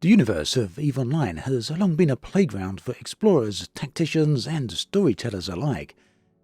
The universe of EVE Online has long been a playground for explorers, tacticians and storytellers alike.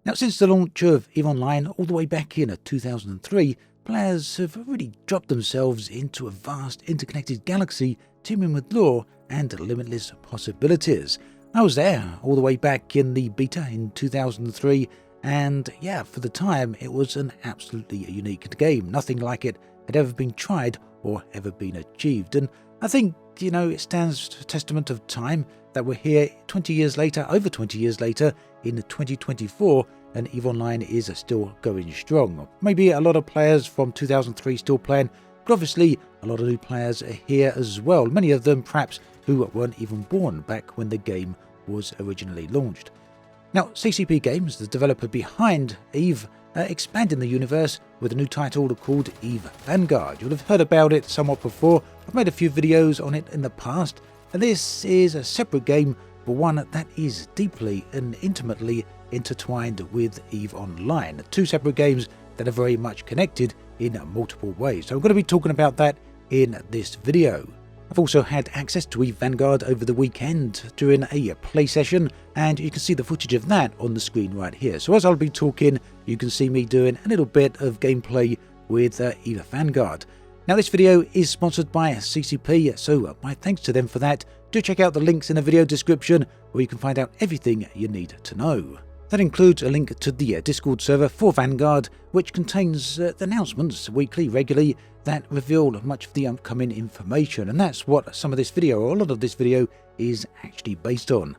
Now, since the launch of EVE Online all the way back in 2003, players have really dropped themselves into a vast interconnected galaxy teeming with lore and limitless possibilities. I was there all the way back in the beta in 2003, and yeah, for the time it was an absolutely unique game. Nothing like it had ever been tried or ever been achieved, and I think, it stands testament of time that we're here 20 years later, over 20 years later, in 2024, and EVE Online is still going strong. Maybe a lot of players from 2003 still playing, but obviously a lot of new players are here as well. Many of them perhaps who weren't even born back when the game was originally launched. Now, CCP Games, the developer behind EVE, expanding the universe with a new title called EVE Vanguard. You'll have heard about it somewhat before. I've made a few videos on it in the past, and this is a separate game, but one that is deeply and intimately intertwined with EVE Online. Two separate games that are very much connected in multiple ways. So I'm going to be talking about that in this video. I've also had access to EVE Vanguard over the weekend during a play session, and you can see the footage of that on the screen right here. So as I'll be talking, you can see me doing a little bit of gameplay with EVE Vanguard. Now, this video is sponsored by CCP, so my thanks to them for that. Do check out the links in the video description where you can find out everything you need to know. That includes a link to the Discord server for Vanguard, which contains the announcements weekly, regularly, that reveal much of the upcoming information, and that's what some of this video, or a lot of this video, is actually based on.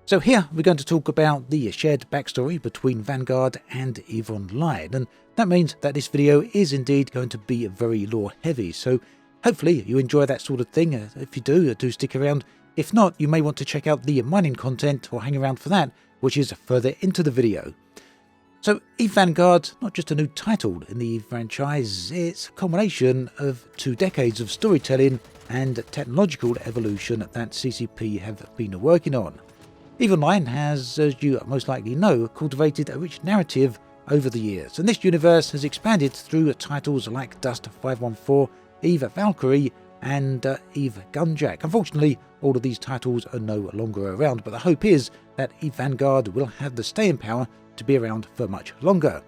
So here we're going to talk about the shared backstory between Vanguard and EVE Online, and that means that this video is indeed going to be very lore heavy, so hopefully you enjoy that sort of thing. If you do stick around. If not, you may want to check out the mining content or hang around for that, which is further into the video. So EVE Vanguard, not just a new title in the EVE franchise, it's a combination of 2 decades of storytelling and technological evolution that CCP have been working on. EVE Online has, as you most likely know, cultivated a rich narrative over the years, and this universe has expanded through titles like Dust 514, EVE Valkyrie, and EVE Gunjack. Unfortunately, all of these titles are no longer around, but the hope is that EVE Vanguard will have the staying power to be around for much longer.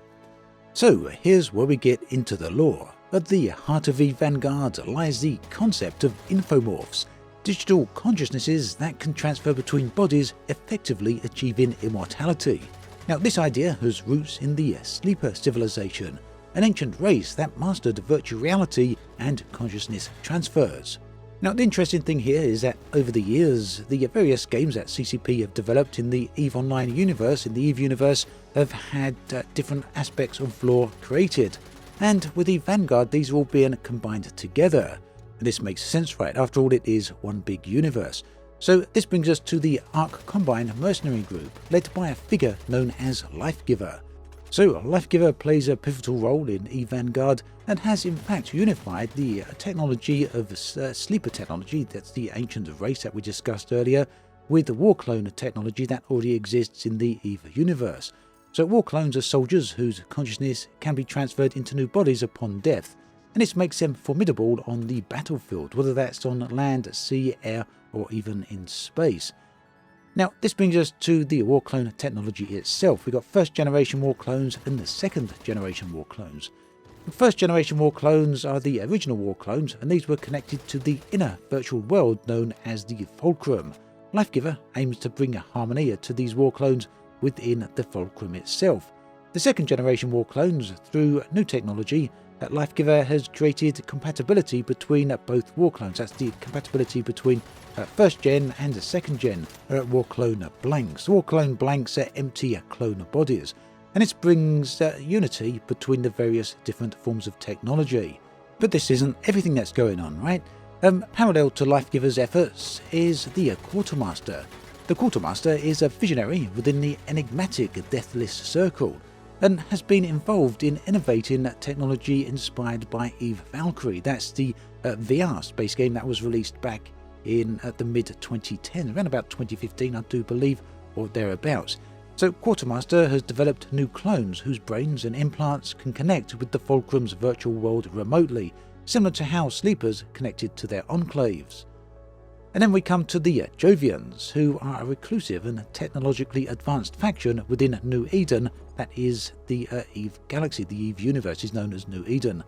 So here's where we get into the lore. At the heart of EVE Vanguard lies the concept of infomorphs, digital consciousnesses that can transfer between bodies, effectively achieving immortality. Now, this idea has roots in the Sleeper civilization, an ancient race that mastered virtual reality and consciousness transfers. Now, the interesting thing here is that over the years, the various games that CCP have developed in the EVE Online universe, in the EVE universe, have had different aspects of lore created. And with EVE Vanguard, these are all being combined together. And this makes sense, right? After all, it is one big universe. So this brings us to the Arc Combine mercenary group, led by a figure known as Lifegiver. So Lifegiver plays a pivotal role in EVE Vanguard and has in fact unified the technology of Sleeper technology, that's the ancient race that we discussed earlier, with the War Clone technology that already exists in the EVE universe. So War Clones are soldiers whose consciousness can be transferred into new bodies upon death, and this makes them formidable on the battlefield, whether that's on land, sea, air, or even in space. Now, this brings us to the War Clone technology itself. We've got first generation War Clones and the second generation War Clones. The first generation War Clones are the original War Clones, and these were connected to the inner virtual world known as the Fulcrum. Lifegiver aims to bring harmony to these War Clones within the Fulcrum itself. The second generation War Clones, through new technology, Lifegiver has created compatibility between both War Clones. That's the compatibility between first gen and second gen War Clone blanks. War Clone blanks are empty clone bodies, and this brings unity between the various different forms of technology. But this isn't everything that's going on, right? Parallel to Lifegiver's efforts is the Quartermaster. The Quartermaster is a visionary within the enigmatic Deathless Circle, and has been involved in innovating technology inspired by EVE Valkyrie. That's the VR space game that was released back in the mid-2010s, around about 2015 I do believe, or thereabouts. So Quartermaster has developed new clones whose brains and implants can connect with the Fulcrum's virtual world remotely, similar to how Sleepers connected to their enclaves. And then we come to the Jovians, who are a reclusive and technologically advanced faction within New Eden, that is the Eve Galaxy. The Eve universe is known as New Eden.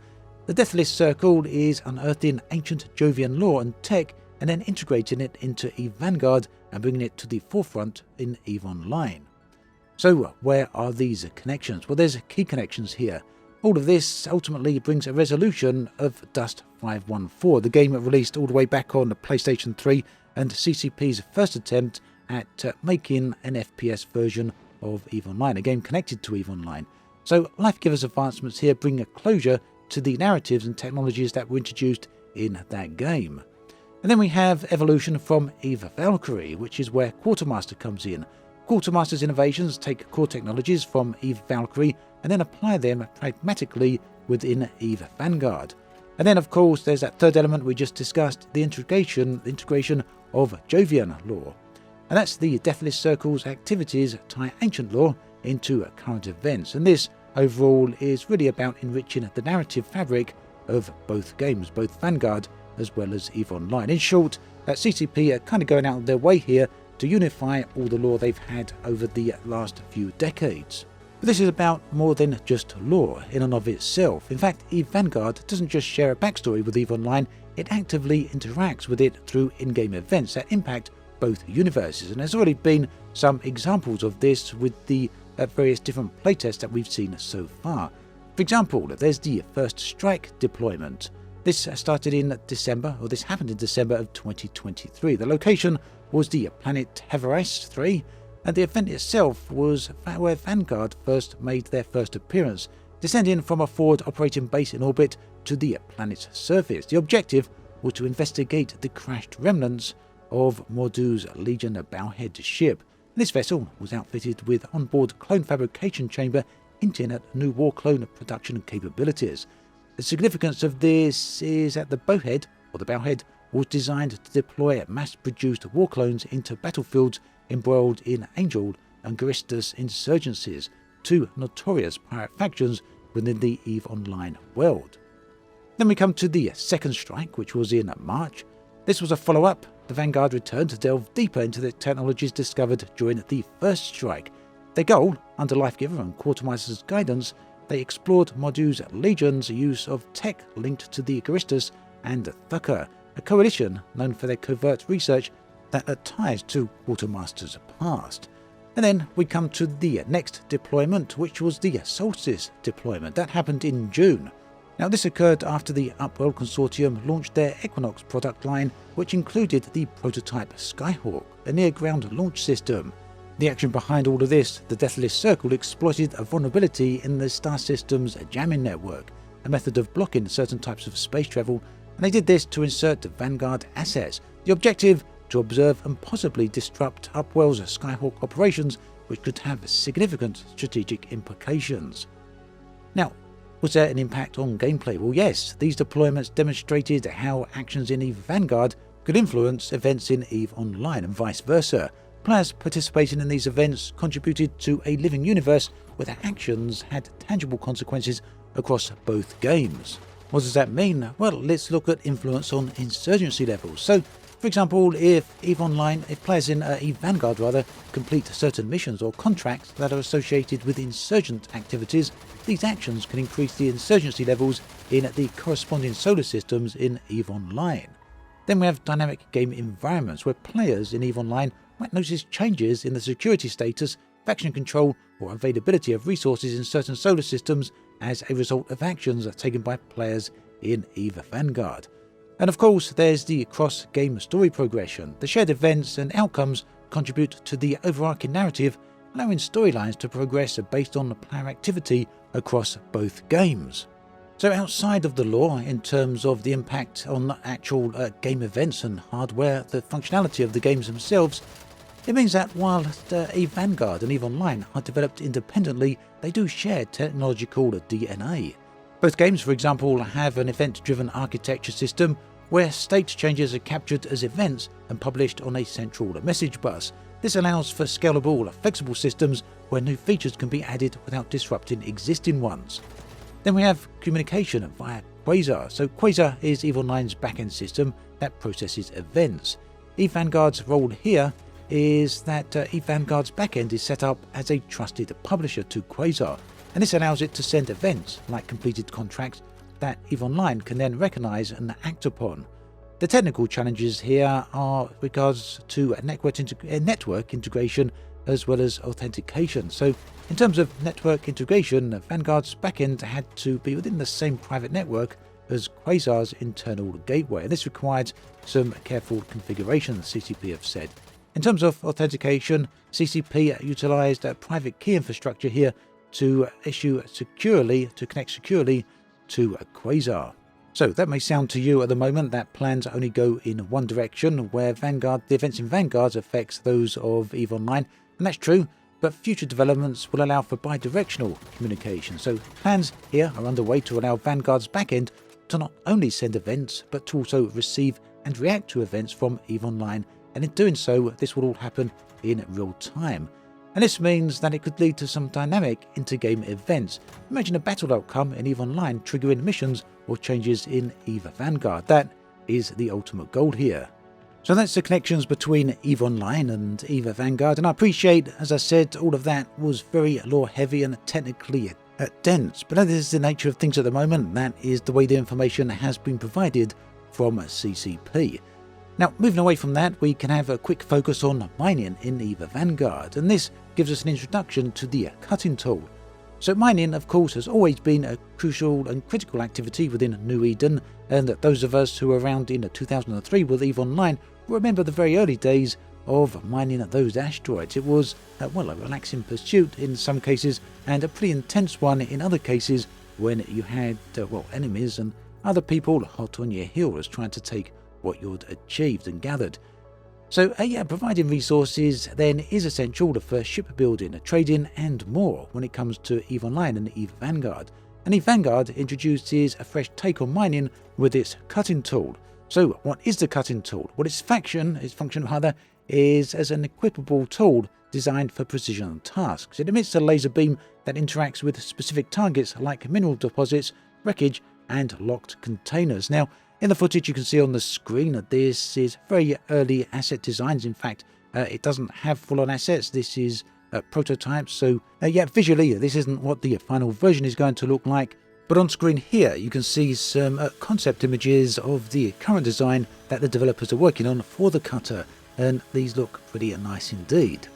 The Deathless Circle is unearthing ancient Jovian lore and tech and then integrating it into Eve Vanguard and bringing it to the forefront in Eve Online. So where are these connections? Well, there's key connections here. All of this ultimately brings a resolution of Dust 514, the game released all the way back on the PlayStation 3 and CCP's first attempt at making an FPS version of EVE Online, a game connected to EVE Online. So Lifegiver's advancements here bring a closure to the narratives and technologies that were introduced in that game. And then we have evolution from EVE Valkyrie, which is where Quartermaster comes in. Quartermaster's innovations take core technologies from EVE Valkyrie and then apply them pragmatically within EVE Vanguard. And then, of course, there's that third element we just discussed, the integration of Jovian lore. And that's the Deathless Circle's activities tie ancient lore into current events. And this, overall, is really about enriching the narrative fabric of both games, both Vanguard as well as EVE Online. In short, CCP are kind of going out of their way here to unify all the lore they've had over the last few decades. But this is about more than just lore in and of itself. In fact, EVE Vanguard doesn't just share a backstory with EVE Online, it actively interacts with it through in-game events that impact both universes. And there's already been some examples of this with the various different playtests that we've seen so far. For example, there's the First Strike deployment. This started in December, or this happened in December of 2023. The location was the planet Heverais 3, and the event itself was where Vanguard first made their first appearance, descending from a forward operating base in orbit to the planet's surface. The objective was to investigate the crashed remnants of Mordu's Legion Bowhead ship. This vessel was outfitted with onboard clone fabrication chamber, hinting at new war clone production capabilities. The significance of this is that the Bowhead, was designed to deploy mass-produced war clones into battlefields embroiled in Angel and Garistus insurgencies, two notorious pirate factions within the EVE Online world. Then we come to the Second Strike, which was in March. This was a follow-up. The Vanguard returned to delve deeper into the technologies discovered during the First Strike. Their goal, under Lifegiver and Quartermaster's guidance, they explored Mordu's Legion's use of tech linked to the Garistus and Thucker, a coalition known for their covert research that had ties to Quartermaster's past. And then we come to the next deployment, which was the Solstice deployment. That happened in June. Now, this occurred after the Upworld Consortium launched their Equinox product line, which included the prototype Skyhawk, a near-ground launch system. The action behind all of this, the Deathless Circle exploited a vulnerability in the star system's jamming network, a method of blocking certain types of space travel, and they did this to insert Vanguard assets. The objective, to observe and possibly disrupt Upwell's Skyhawk operations, which could have significant strategic implications. Now, was there an impact on gameplay? Well, yes, these deployments demonstrated how actions in EVE Vanguard could influence events in EVE Online and vice versa. Players participating in these events contributed to a living universe where their actions had tangible consequences across both games. What does that mean? Well, let's look at influence on insurgency levels. So, for example, if players in EVE Vanguard complete certain missions or contracts that are associated with insurgent activities, these actions can increase the insurgency levels in the corresponding solar systems in EVE Online. Then we have dynamic game environments where players in EVE Online might notice changes in the security status, faction control, or availability of resources in certain solar systems as a result of actions taken by players in EVE Vanguard. And of course, there's the cross-game story progression. The shared events and outcomes contribute to the overarching narrative, allowing storylines to progress based on player activity across both games. So outside of the lore, in terms of the impact on actual game events and hardware, the functionality of the games themselves, it means that while EVE Vanguard and EVE Online are developed independently, they do share technological DNA. Both games, for example, have an event-driven architecture system where state changes are captured as events and published on a central message bus. This allows for scalable, flexible systems where new features can be added without disrupting existing ones. Then we have communication via Quasar. So Quasar is EVE Online's backend system that processes events. Vanguard's role here is that Vanguard's backend is set up as a trusted publisher to Quasar, and this allows it to send events like completed contracts that EVE Online can then recognize and act upon. The technical challenges here are regards to network integration as well as authentication. So in terms of network integration, Vanguard's backend had to be within the same private network as Quasar's internal gateway, and this required some careful configuration, the CCP have said. In terms of authentication, CCP utilized private key infrastructure here to connect securely to Quasar. So that may sound to you at the moment that plans only go in one direction, where the events in Vanguard affects those of EVE Online, and that's true, but future developments will allow for bi-directional communication. So plans here are underway to allow Vanguard's backend to not only send events, but to also receive and react to events from EVE Online, and in doing so, this will all happen in real time. And this means that it could lead to some dynamic inter-game events. Imagine a battle outcome in EVE Online triggering missions or changes in EVE Vanguard. That is the ultimate goal here. So that's the connections between EVE Online and EVE Vanguard, and I appreciate, as I said, all of that was very lore heavy and technically dense, but that is the nature of things at the moment. That is the way the information has been provided from CCP. Now, moving away from that, we can have a quick focus on mining in EVE Vanguard, and this gives us an introduction to the cutting tool. So mining, of course, has always been a crucial and critical activity within New Eden, and those of us who were around in 2003 with EVE Online will remember the very early days of mining those asteroids. It was, a relaxing pursuit in some cases, and a pretty intense one in other cases when you had, enemies and other people hot on your heels trying to take what you'd achieved and gathered. So providing resources then is essential for shipbuilding, trading and more when it comes to EVE Online and EVE Vanguard. And EVE Vanguard introduces a fresh take on mining with its cutting tool. So what is the cutting tool? Well, its function is as an equipable tool designed for precision tasks. It emits a laser beam that interacts with specific targets like mineral deposits, wreckage and locked containers. Now, in the footage you can see on the screen that this is very early asset designs. In fact, it doesn't have full-on assets. This is prototypes. So visually, this isn't what the final version is going to look like. But on screen here, you can see some concept images of the current design that the developers are working on for the cutter. And these look pretty nice indeed.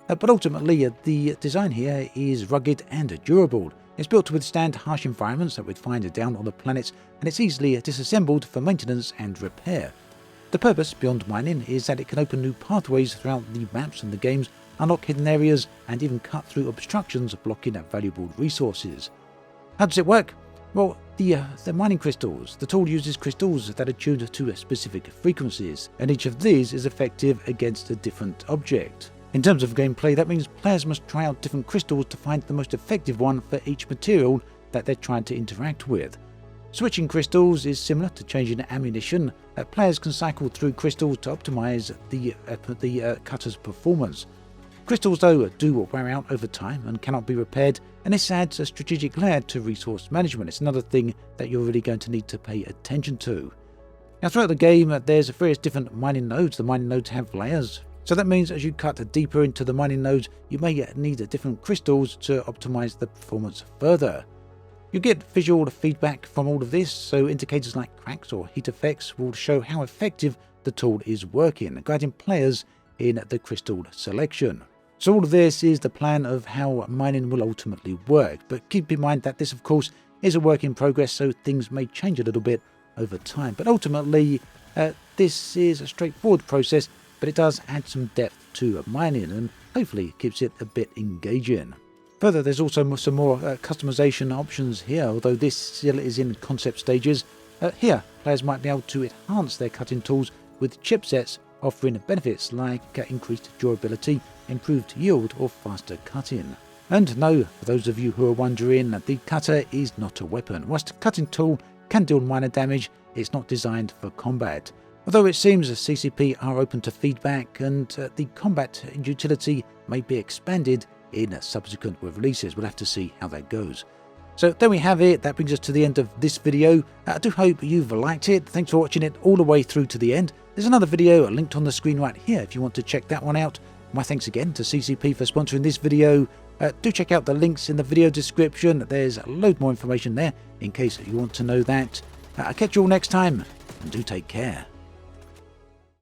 But ultimately, the design here is rugged and durable. It's built to withstand harsh environments that we'd find down on the planets, and it's easily disassembled for maintenance and repair. The purpose beyond mining is that it can open new pathways throughout the maps and the games, unlock hidden areas, and even cut through obstructions blocking valuable resources. How does it work? Well, the mining crystals. The tool uses crystals that are tuned to specific frequencies, and each of these is effective against a different object. In terms of gameplay, that means players must try out different crystals to find the most effective one for each material that they're trying to interact with. Switching crystals is similar to changing ammunition. Players can cycle through crystals to optimize the cutter's performance. Crystals, though, do wear out over time and cannot be repaired, and this adds a strategic layer to resource management. It's another thing that you're really going to need to pay attention to. Now, throughout the game, there's various different mining nodes. The mining nodes have layers. So that means as you cut deeper into the mining nodes, you may need different crystals to optimize the performance further. You get visual feedback from all of this, so indicators like cracks or heat effects will show how effective the tool is working, guiding players in the crystal selection. So all of this is the plan of how mining will ultimately work, but keep in mind that this of course is a work in progress, so things may change a little bit over time. But ultimately, this is a straightforward process, but it does add some depth to mining and hopefully keeps it a bit engaging. Further, there's also some more customization options here, although this still is in concept stages. Here, players might be able to enhance their cutting tools with chipsets offering benefits like increased durability, improved yield or faster cutting. And no, for those of you who are wondering, the cutter is not a weapon. Whilst a cutting tool can deal minor damage, it's not designed for combat. Although it seems the CCP are open to feedback and the combat utility may be expanded in subsequent releases. We'll have to see how that goes. So there we have it. That brings us to the end of this video. I do hope you've liked it. Thanks for watching it all the way through to the end. There's another video linked on the screen right here if you want to check that one out. My thanks again to CCP for sponsoring this video. Do check out the links in the video description. There's a load more information there in case you want to know that. I'll catch you all next time, and do take care.